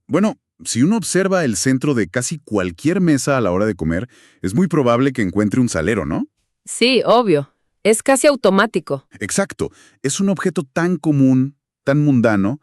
Bueno, si uno observa el centro de casi cualquier mesa a la hora de comer, es muy probable que encuentre un salero, ¿no? Sí, obvio. Es casi automático. Exacto. Es un objeto tan común, tan mundano,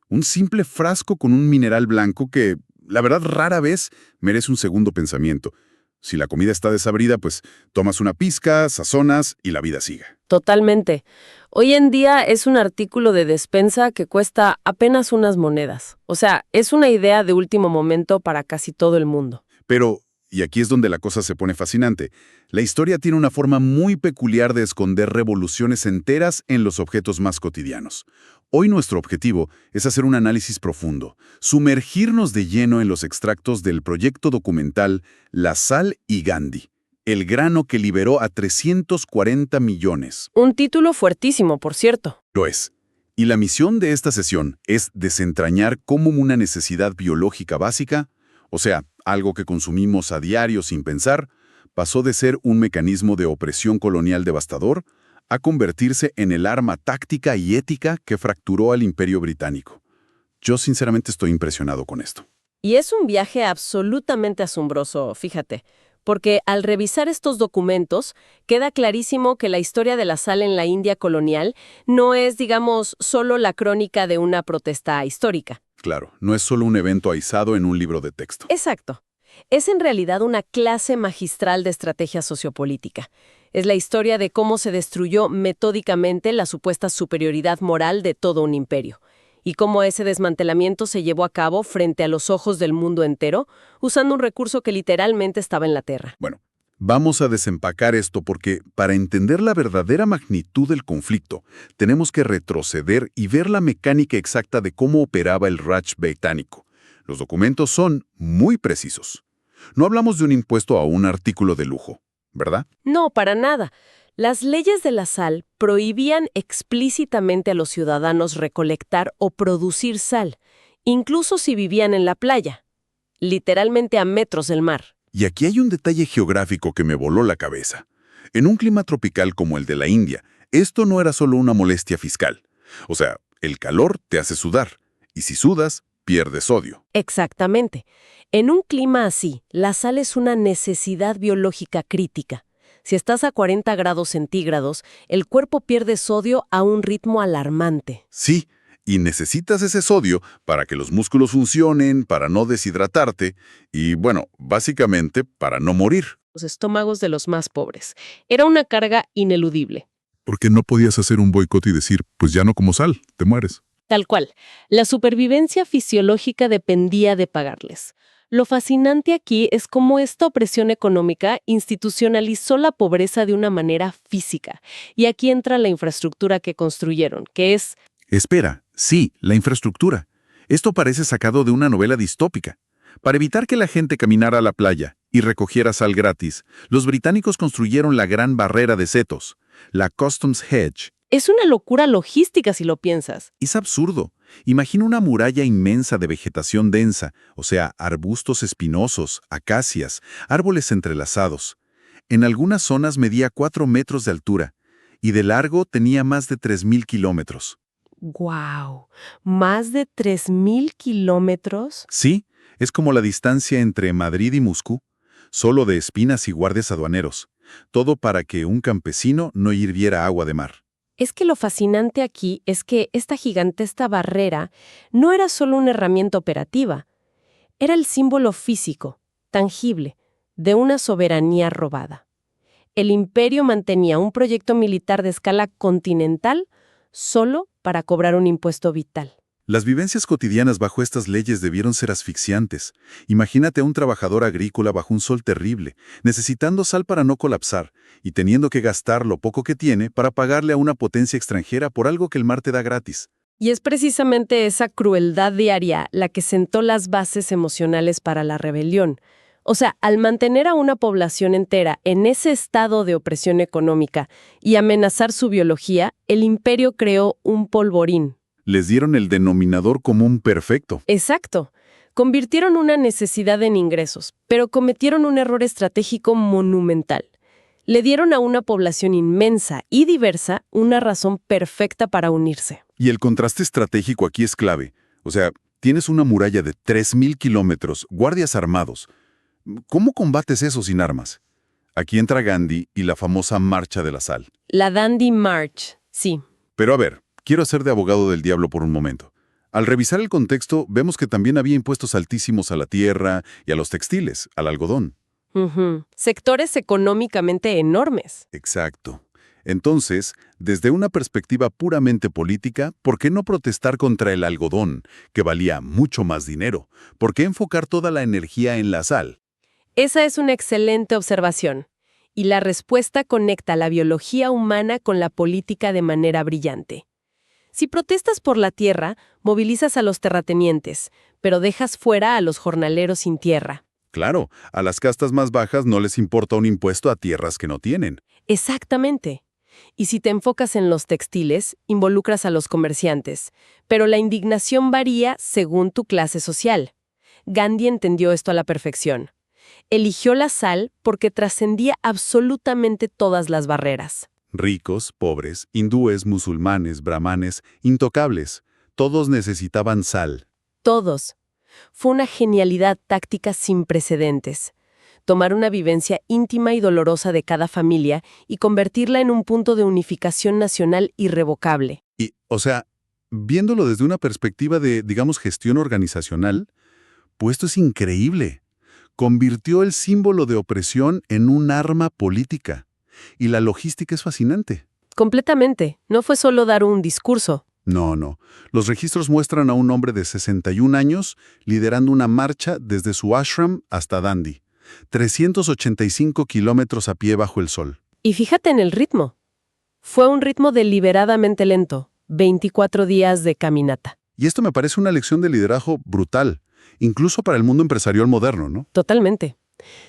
un simple frasco con un mineral blanco que, la verdad, rara vez merece un segundo pensamiento. Si la comida está desabrida, pues tomas una pizca, sazonas y la vida sigue. Totalmente. Hoy en día es un artículo de despensa que cuesta apenas unas monedas. O sea, es una idea de último momento para casi todo el mundo. Pero, y aquí es donde la cosa se pone fascinante, la historia tiene una forma muy peculiar de esconder revoluciones enteras en los objetos más cotidianos. Hoy nuestro objetivo es hacer un análisis profundo, sumergirnos de lleno en los extractos del proyecto documental La Sal y Gandhi, el grano que liberó a 340 millones. Un título fuertísimo, por cierto. Lo es. Y la misión de esta sesión es desentrañar cómo una necesidad biológica básica, o sea, algo que consumimos a diario sin pensar, pasó de ser un mecanismo de opresión colonial devastador a convertirse en el arma táctica y ética que fracturó al Imperio Británico. Yo sinceramente estoy impresionado con esto. Y es un viaje absolutamente asombroso, fíjate, porque al revisar estos documentos queda clarísimo que la historia de la sal en la India colonial no es, digamos, solo la crónica de una protesta histórica. Claro, no es solo un evento aislado en un libro de texto. Exacto. Es en realidad una clase magistral de estrategia sociopolítica. Es la historia de cómo se destruyó metódicamente la supuesta superioridad moral de todo un imperio, y cómo ese desmantelamiento se llevó a cabo frente a los ojos del mundo entero, usando un recurso que literalmente estaba en la tierra. Bueno, vamos a desempacar esto porque para entender la verdadera magnitud del conflicto, tenemos que retroceder y ver la mecánica exacta de cómo operaba el Raj británico. Los documentos son muy precisos. No hablamos de un impuesto a un artículo de lujo, ¿verdad? No, para nada. Las leyes de la sal prohibían explícitamente a los ciudadanos recolectar o producir sal, incluso si vivían en la playa, literalmente a metros del mar. Y aquí hay un detalle geográfico que me voló la cabeza. En un clima tropical como el de la India, esto no era solo una molestia fiscal. O sea, el calor te hace sudar, y si sudas, pierdes sodio. Exactamente. En un clima así, la sal es una necesidad biológica crítica. Si estás a 40 grados centígrados, el cuerpo pierde sodio a un ritmo alarmante. Sí, y necesitas ese sodio para que los músculos funcionen, para no deshidratarte y, bueno, básicamente para no morir. Los estómagos de los más pobres. Era una carga ineludible. Porque no podías hacer un boicot y decir, pues ya no como sal, te mueres. Tal cual. La supervivencia fisiológica dependía de pagarles. Lo fascinante aquí es cómo esta opresión económica institucionalizó la pobreza de una manera física. Y aquí entra la infraestructura que construyeron, que es... Espera, sí, la infraestructura. Esto parece sacado de una novela distópica. Para evitar que la gente caminara a la playa y recogiera sal gratis, los británicos construyeron la Gran Barrera de Setos, la Customs Hedge. Es una locura logística si lo piensas. Es absurdo. Imagina una muralla inmensa de vegetación densa, o sea, arbustos espinosos, acacias, árboles entrelazados. En algunas zonas medía 4 metros de altura y de largo tenía más de 3.000 kilómetros. ¡Guau! ¿Más de 3.000 kilómetros? Sí, es como la distancia entre Madrid y Moscú, solo de espinas y guardias aduaneros. Todo para que un campesino no hirviera agua de mar. Es que lo fascinante aquí es que esta gigantesca barrera no era solo una herramienta operativa, era el símbolo físico, tangible, de una soberanía robada. El imperio mantenía un proyecto militar de escala continental solo para cobrar un impuesto vital. Las vivencias cotidianas bajo estas leyes debieron ser asfixiantes. Imagínate a un trabajador agrícola bajo un sol terrible, necesitando sal para no colapsar y teniendo que gastar lo poco que tiene para pagarle a una potencia extranjera por algo que el mar te da gratis. Y es precisamente esa crueldad diaria la que sentó las bases emocionales para la rebelión. O sea, al mantener a una población entera en ese estado de opresión económica y amenazar su biología, el imperio creó un polvorín. Les dieron el denominador común perfecto. Exacto. Convirtieron una necesidad en ingresos, pero cometieron un error estratégico monumental. Le dieron a una población inmensa y diversa una razón perfecta para unirse. Y el contraste estratégico aquí es clave. O sea, Tienes una muralla de 3.000 kilómetros, guardias armados. ¿Cómo combates eso sin armas? Aquí entra Gandhi y la famosa Marcha de la Sal. La Dandi March, sí. Pero a ver, quiero hacer de abogado del diablo por un momento. Al revisar el contexto, vemos que también había impuestos altísimos a la tierra y a los textiles, al algodón. Ujú. Sectores económicamente enormes. Exacto. Entonces, desde una perspectiva puramente política, ¿por qué no protestar contra el algodón, que valía mucho más dinero? ¿Por qué enfocar toda la energía en la sal? Esa es una excelente observación. Y la respuesta conecta la biología humana con la política de manera brillante. Si protestas por la tierra, movilizas a los terratenientes, pero dejas fuera a los jornaleros sin tierra. Claro, a las castas más bajas no les importa un impuesto a tierras que no tienen. Exactamente. Y si te enfocas en los textiles, involucras a los comerciantes, pero la indignación varía según tu clase social. Gandhi entendió esto a la perfección. Eligió la sal porque trascendía absolutamente todas las barreras. Ricos, pobres, hindúes, musulmanes, brahmanes, intocables, todos necesitaban sal. Todos. Fue una genialidad táctica sin precedentes. Tomar una vivencia íntima y dolorosa de cada familia y convertirla en un punto de unificación nacional irrevocable. Y, o sea, viéndolo desde una perspectiva de, digamos, gestión organizacional, pues esto es increíble. Convirtió el símbolo de opresión en un arma política. Y la logística es fascinante. Completamente. No fue solo dar un discurso. No. Los registros muestran a un hombre de 61 años liderando una marcha desde su ashram hasta Dandi. 385 kilómetros a pie bajo el sol. Y fíjate en el ritmo. Fue un ritmo deliberadamente lento. 24 días de caminata. Y esto me parece una lección de liderazgo brutal, incluso para el mundo empresarial moderno, ¿no? Totalmente.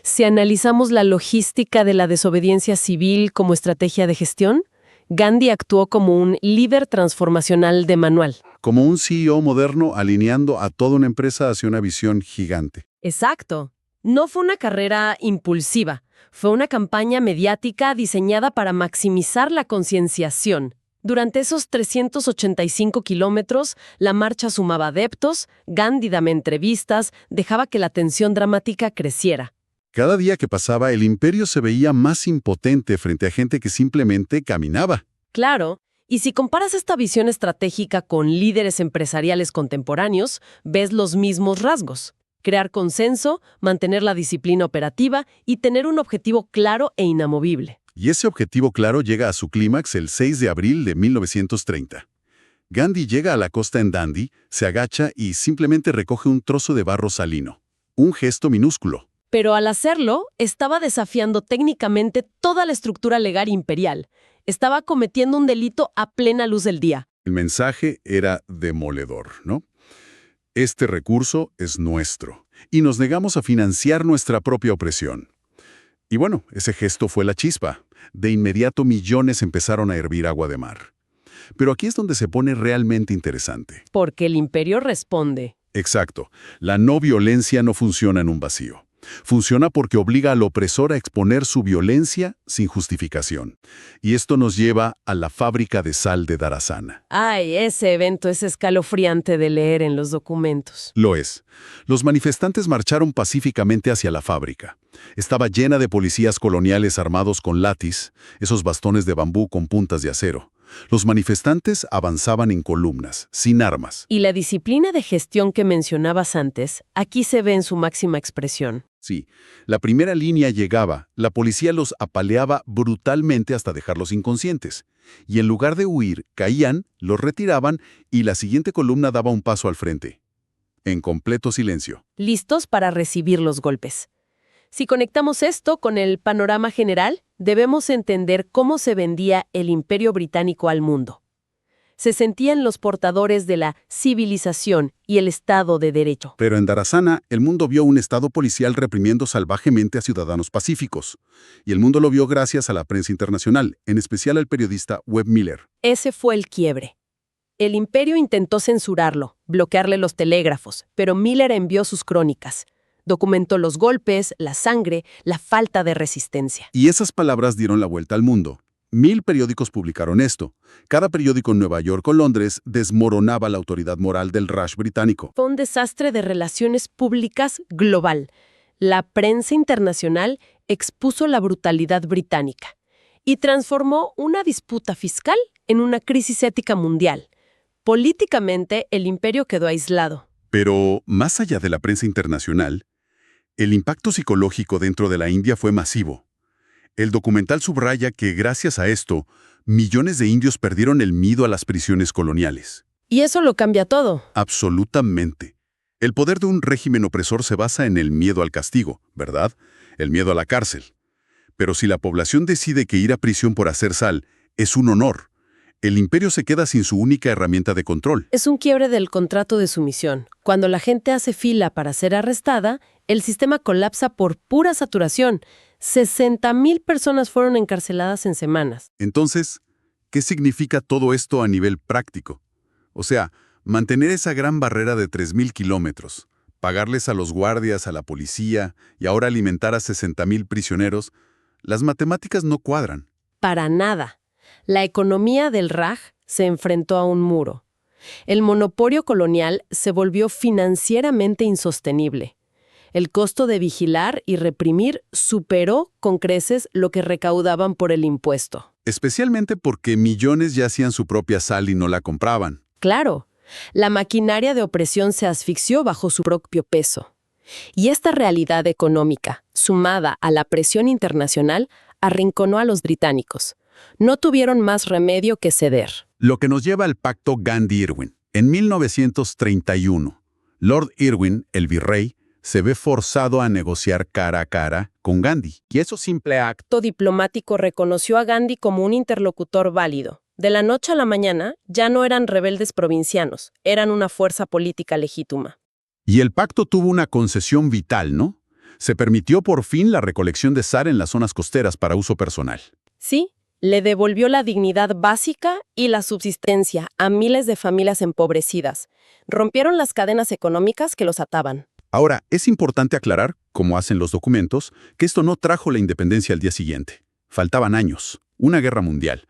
Si analizamos la logística de la desobediencia civil como estrategia de gestión, Gandhi actuó como un líder transformacional de manual. Como un CEO moderno alineando a toda una empresa hacia una visión gigante. Exacto. No fue una carrera impulsiva, fue una campaña mediática diseñada para maximizar la concienciación. Durante esos 385 kilómetros, la marcha sumaba adeptos, Gandhi daba entrevistas, dejaba que la tensión dramática creciera. Cada día que pasaba, el imperio se veía más impotente frente a gente que simplemente caminaba. Claro, y si comparas esta visión estratégica con líderes empresariales contemporáneos, ves los mismos rasgos. Crear consenso, mantener la disciplina operativa y tener un objetivo claro e inamovible. Y ese objetivo claro llega a su clímax el 6 de abril de 1930. Gandhi llega a la costa en Dandi, se agacha y simplemente recoge un trozo de barro salino. Un gesto minúsculo. Pero al hacerlo, estaba desafiando técnicamente toda la estructura legal imperial. Estaba cometiendo un delito a plena luz del día. El mensaje era demoledor, ¿no? Este recurso es nuestro, y nos negamos a financiar nuestra propia opresión. Y bueno, ese gesto fue la chispa. De inmediato millones empezaron a hervir agua de mar. Pero aquí es donde se pone realmente interesante. Porque el imperio responde. Exacto. La no violencia no funciona en un vacío. Funciona porque obliga al opresor a exponer su violencia sin justificación. Y esto nos lleva a la fábrica de sal de Dharasana. Ay, ese evento es escalofriante de leer en los documentos. Lo es. Los manifestantes marcharon pacíficamente hacia la fábrica. Estaba llena de policías coloniales armados con látiz, esos bastones de bambú con puntas de acero. Los manifestantes avanzaban en columnas, sin armas. Y la disciplina de gestión que mencionabas antes, aquí se ve en su máxima expresión. Sí, la primera línea llegaba, la policía los apaleaba brutalmente hasta dejarlos inconscientes. Y en lugar de huir, caían, los retiraban y la siguiente columna daba un paso al frente. En completo silencio. Listos para recibir los golpes. Si conectamos esto con el panorama general, debemos entender cómo se vendía el Imperio Británico al mundo. Se sentían los portadores de la civilización y el Estado de Derecho. Pero en Dharasana, el mundo vio un estado policial reprimiendo salvajemente a ciudadanos pacíficos. Y el mundo lo vio gracias a la prensa internacional, en especial al periodista Webb Miller. Ese fue el quiebre. El imperio intentó censurarlo, bloquearle los telégrafos, pero Miller envió sus crónicas. Documentó los golpes, la sangre, la falta de resistencia. Y esas palabras dieron la vuelta al mundo. 1000 periódicos publicaron esto. Cada periódico en Nueva York o Londres desmoronaba la autoridad moral del Raj británico. Fue un desastre de relaciones públicas global. La prensa internacional expuso la brutalidad británica y transformó una disputa fiscal en una crisis ética mundial. Políticamente, el imperio quedó aislado. Pero, más allá de la prensa internacional, el impacto psicológico dentro de la India fue masivo. El documental subraya que, gracias a esto, millones de indios perdieron el miedo a las prisiones coloniales. Y eso lo cambia todo. Absolutamente. El poder de un régimen opresor se basa en el miedo al castigo, ¿verdad? El miedo a la cárcel. Pero si la población decide que ir a prisión por hacer sal es un honor, el imperio se queda sin su única herramienta de control. Es un quiebre del contrato de sumisión. Cuando la gente hace fila para ser arrestada, el sistema colapsa por pura saturación. 60,000 personas fueron encarceladas en semanas. Entonces, ¿qué significa todo esto a nivel práctico? O sea, mantener esa gran barrera de 3,000 kilómetros, pagarles a los guardias, a la policía y ahora alimentar a 60,000 prisioneros, las matemáticas no cuadran. Para nada. La economía del Raj se enfrentó a un muro. El monopolio colonial se volvió financieramente insostenible. El costo de vigilar y reprimir superó con creces lo que recaudaban por el impuesto. Especialmente porque millones ya hacían su propia sal y no la compraban. Claro, la maquinaria de opresión se asfixió bajo su propio peso. Y esta realidad económica, sumada a la presión internacional, arrinconó a los británicos. No tuvieron más remedio que ceder. Lo que nos lleva al pacto Gandhi-Irwin. En 1931, Lord Irwin, el virrey, se ve forzado a negociar cara a cara con Gandhi. Y ese simple acto Diplomático reconoció a Gandhi como un interlocutor válido. De la noche a la mañana, ya no eran rebeldes provincianos, eran una fuerza política legítima. Y el pacto tuvo una concesión vital, ¿no? Se permitió por fin la recolección de sal en las zonas costeras para uso personal. Sí, le devolvió la dignidad básica y la subsistencia a miles de familias empobrecidas. Rompieron las cadenas económicas que los ataban. Ahora, es importante aclarar, como hacen los documentos, que esto no trajo la independencia al día siguiente. Faltaban años, una guerra mundial.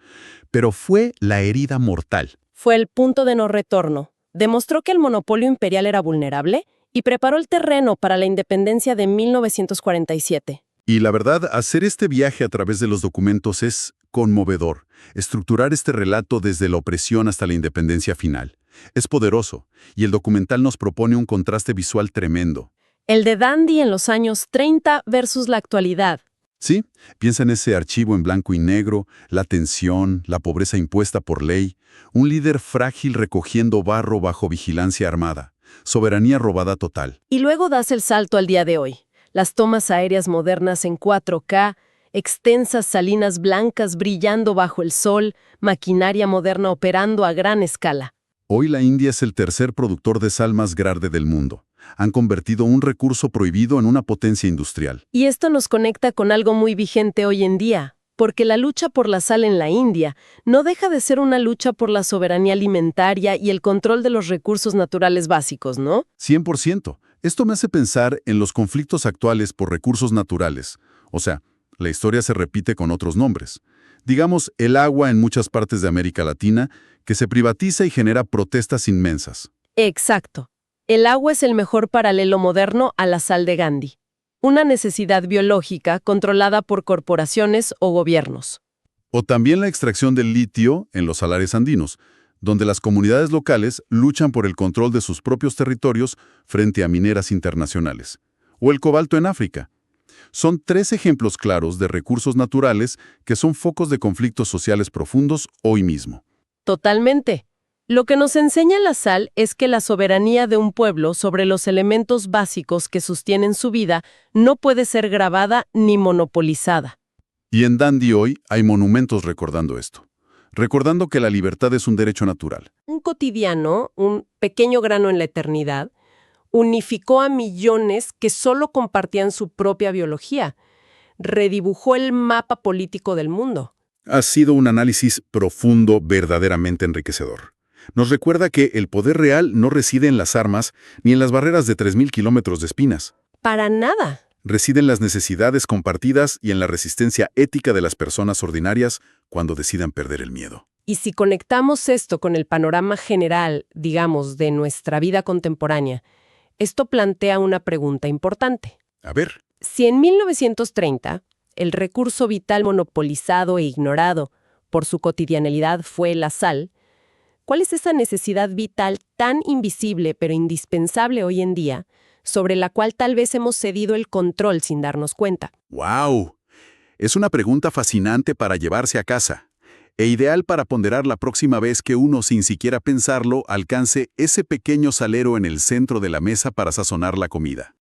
Pero fue la herida mortal. Fue el punto de no retorno. Demostró que el monopolio imperial era vulnerable y preparó el terreno para la independencia de 1947. Y la verdad, hacer este viaje a través de los documentos es conmovedor. Estructurar este relato desde la opresión hasta la independencia final. Es poderoso, y el documental nos propone un contraste visual tremendo. El de Gandhi en los años 30 versus la actualidad. Sí, piensa en ese archivo en blanco y negro, la tensión, la pobreza impuesta por ley, un líder frágil recogiendo barro bajo vigilancia armada, soberanía robada total. Y luego das el salto al día de hoy. Las tomas aéreas modernas en 4K, extensas salinas blancas brillando bajo el sol, maquinaria moderna operando a gran escala. Hoy la India es el tercer productor de sal más grande del mundo. Han convertido un recurso prohibido en una potencia industrial. Y esto nos conecta con algo muy vigente hoy en día, porque la lucha por la sal en la India no deja de ser una lucha por la soberanía alimentaria y el control de los recursos naturales básicos, ¿no? 100%. Esto me hace pensar en los conflictos actuales por recursos naturales. O sea, la historia se repite con otros nombres. Digamos, el agua en muchas partes de América Latina, que se privatiza y genera protestas inmensas. Exacto. El agua es el mejor paralelo moderno a la sal de Gandhi. Una necesidad biológica controlada por corporaciones o gobiernos. O también la extracción del litio en los salares andinos, donde las comunidades locales luchan por el control de sus propios territorios frente a mineras internacionales. O el cobalto en África. Son 3 ejemplos claros de recursos naturales que son focos de conflictos sociales profundos hoy mismo. Totalmente. Lo que nos enseña la sal es que la soberanía de un pueblo sobre los elementos básicos que sostienen su vida no puede ser grabada ni monopolizada. Y en Dundee hoy hay monumentos recordando esto. Recordando que la libertad es un derecho natural. Un cotidiano, un pequeño grano en la eternidad, unificó a millones que solo compartían su propia biología. Redibujó el mapa político del mundo. Ha sido un análisis profundo, verdaderamente enriquecedor. Nos recuerda que el poder real no reside en las armas ni en las barreras de 3,000 kilómetros de espinas. Para nada. Reside en las necesidades compartidas y en la resistencia ética de las personas ordinarias cuando decidan perder el miedo. Y si conectamos esto con el panorama general, digamos, de nuestra vida contemporánea, esto plantea una pregunta importante. A ver, Si en 1930 el recurso vital monopolizado e ignorado por su cotidianalidad fue la sal, ¿cuál es esa necesidad vital tan invisible pero indispensable hoy en día, sobre la cual tal vez hemos cedido el control sin darnos cuenta? ¡wow! Es una pregunta fascinante para llevarse a casa, e ideal para ponderar la próxima vez que uno, sin siquiera pensarlo, alcance ese pequeño salero en el centro de la mesa para sazonar la comida.